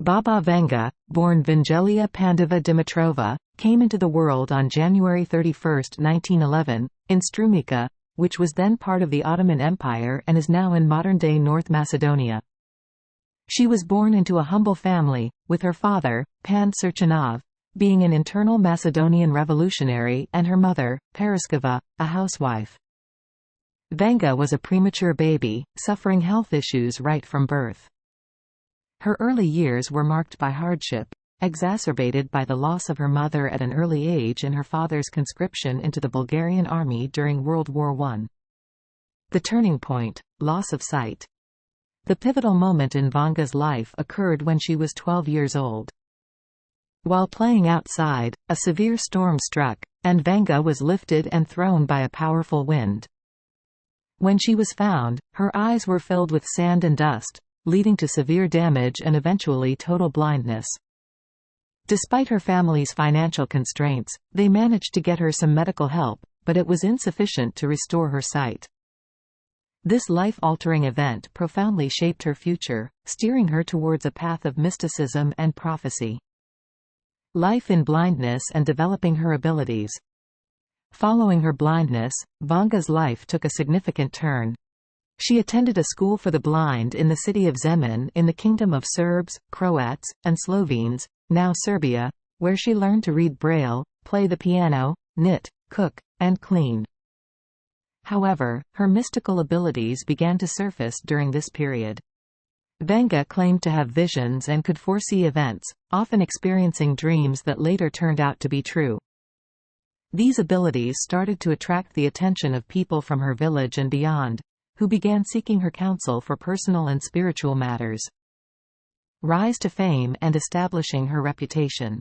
Baba Vanga, born Vangelia Pandava Dimitrova, came into the world on January 31, 1911, in Strumica, which was then part of the Ottoman Empire and is now in modern-day North Macedonia. She was born into a humble family, with her father, Pan Sirchanov, being an internal Macedonian revolutionary, and her mother, Paraskeva, a housewife. Vanga was a premature baby, suffering health issues right from birth. Her early years were marked by hardship, exacerbated by the loss of her mother at an early age and her father's conscription into the Bulgarian army during World War I. The turning point: loss of sight. The pivotal moment in Vanga's life occurred when she was 12 years old. While playing outside, a severe storm struck, and Vanga was lifted and thrown by a powerful wind. When she was found, her eyes were filled with sand and dust, leading to severe damage and eventually total blindness. Despite her family's financial constraints, they managed to get her some medical help, but it was insufficient to restore her sight. This life-altering event profoundly shaped her future, steering her towards a path of mysticism and prophecy. Life in blindness and developing her abilities. Following her blindness, Vanga's life took a significant turn. She attended a school for the blind in the city of Zemun in the Kingdom of Serbs, Croats, and Slovenes, now Serbia, where she learned to read Braille, play the piano, knit, cook, and clean. However, her mystical abilities began to surface during this period. Vanga claimed to have visions and could foresee events, often experiencing dreams that later turned out to be true. These abilities started to attract the attention of people from her village and beyond, who began seeking her counsel for personal and spiritual matters. Rise to fame and establishing her reputation.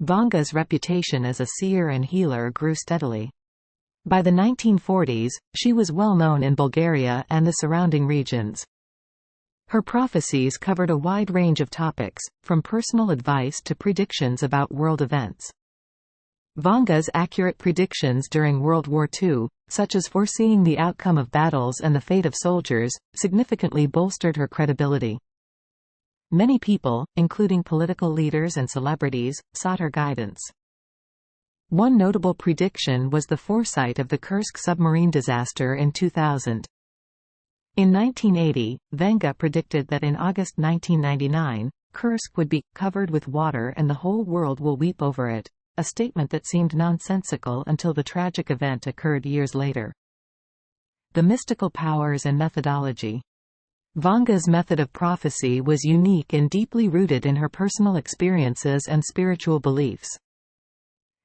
Vanga's reputation as a seer and healer grew steadily. By the 1940s, she was well known in Bulgaria and the surrounding regions. Her prophecies covered a wide range of topics, from personal advice to predictions about world events. Vanga's accurate predictions during World War II, such as foreseeing the outcome of battles and the fate of soldiers, significantly bolstered her credibility. Many people, including political leaders and celebrities, sought her guidance. One notable prediction was the foresight of the Kursk submarine disaster in 2000. In 1980, Vanga predicted that in August 1999, Kursk would be covered with water and the whole world will weep over it, a statement that seemed nonsensical until the tragic event occurred years later. The mystical powers and methodology. Vanga's method of prophecy was unique and deeply rooted in her personal experiences and spiritual beliefs.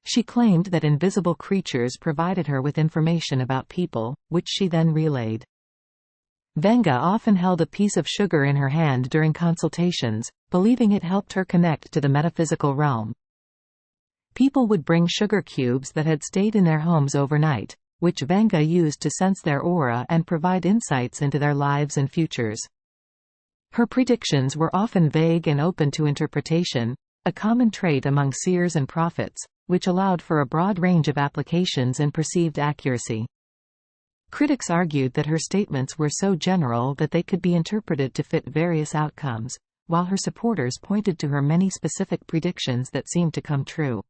She claimed that invisible creatures provided her with information about people, which she then relayed. Vanga often held a piece of sugar in her hand during consultations, believing it helped her connect to the metaphysical realm. People would bring sugar cubes that had stayed in their homes overnight, which Vanga used to sense their aura and provide insights into their lives and futures. Her predictions were often vague and open to interpretation, a common trait among seers and prophets, which allowed for a broad range of applications and perceived accuracy. Critics argued that her statements were so general that they could be interpreted to fit various outcomes, while her supporters pointed to her many specific predictions that seemed to come true.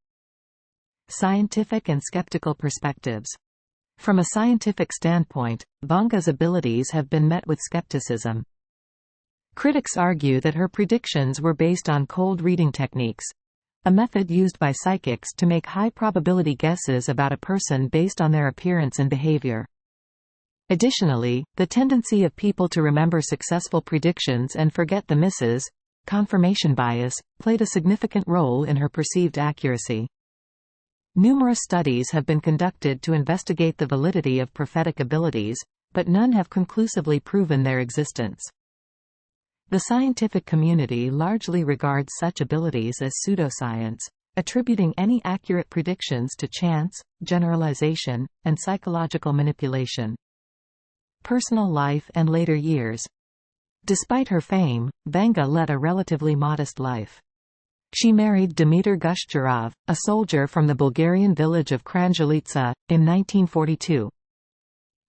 Scientific and skeptical perspectives. From a scientific standpoint, Vanga's abilities have been met with skepticism. Critics argue that her predictions were based on cold reading techniques, a method used by psychics to make high-probability guesses about a person based on their appearance and behavior. Additionally, the tendency of people to remember successful predictions and forget the misses, confirmation bias, played a significant role in her perceived accuracy. Numerous studies have been conducted to investigate the validity of prophetic abilities, but none have conclusively proven their existence. The scientific community largely regards such abilities as pseudoscience, attributing any accurate predictions to chance, generalization, and psychological manipulation. Personal life and later years. Despite her fame, Vanga led a relatively modest life. She married Dimitar Gushcherov, a soldier from the Bulgarian village of Kranjalica, in 1942.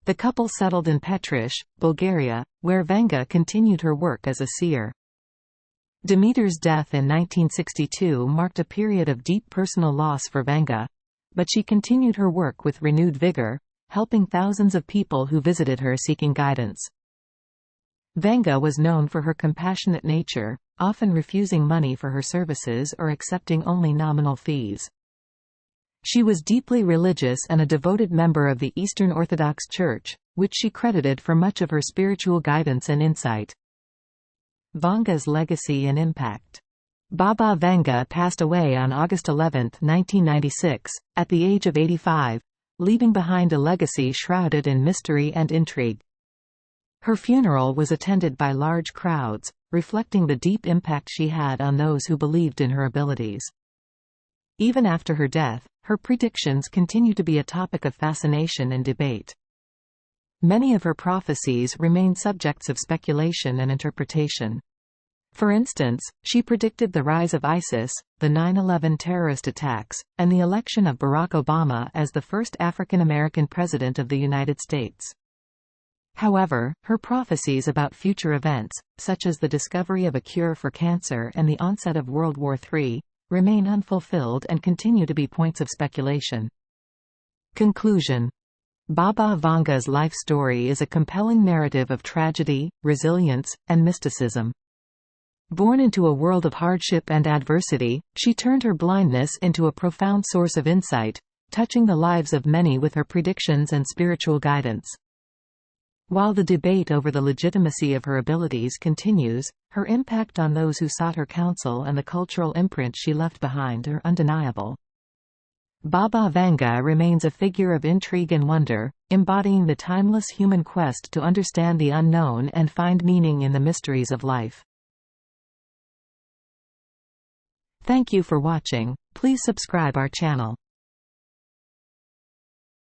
The couple settled in Petrish, Bulgaria, where Vanga continued her work as a seer. Demeter's death in 1962 marked a period of deep personal loss for Vanga, but she continued her work with renewed vigor, helping thousands of people who visited her seeking guidance. Vanga was known for her compassionate nature, often refusing money for her services or accepting only nominal fees. She was deeply religious and a devoted member of the Eastern Orthodox Church, which she credited for much of her spiritual guidance and insight. Vanga's legacy and impact. Baba Vanga passed away on August 11, 1996, at the age of 85, leaving behind a legacy shrouded in mystery and intrigue. Her funeral was attended by large crowds, reflecting the deep impact she had on those who believed in her abilities. Even after her death, her predictions continue to be a topic of fascination and debate. Many of her prophecies remain subjects of speculation and interpretation. For instance, she predicted the rise of ISIS, the 9/11 terrorist attacks, and the election of Barack Obama as the first African American president of the United States. However, her prophecies about future events, such as the discovery of a cure for cancer and the onset of World War III, remain unfulfilled and continue to be points of speculation. Conclusion. Baba Vanga's life story is a compelling narrative of tragedy, resilience, and mysticism. Born into a world of hardship and adversity, she turned her blindness into a profound source of insight, touching the lives of many with her predictions and spiritual guidance. While the debate over the legitimacy of her abilities continues, her impact on those who sought her counsel and the cultural imprint she left behind are undeniable. Baba Vanga remains a figure of intrigue and wonder, embodying the timeless human quest to understand the unknown and find meaning in the mysteries of life. Thank you for watching. Please subscribe our channel.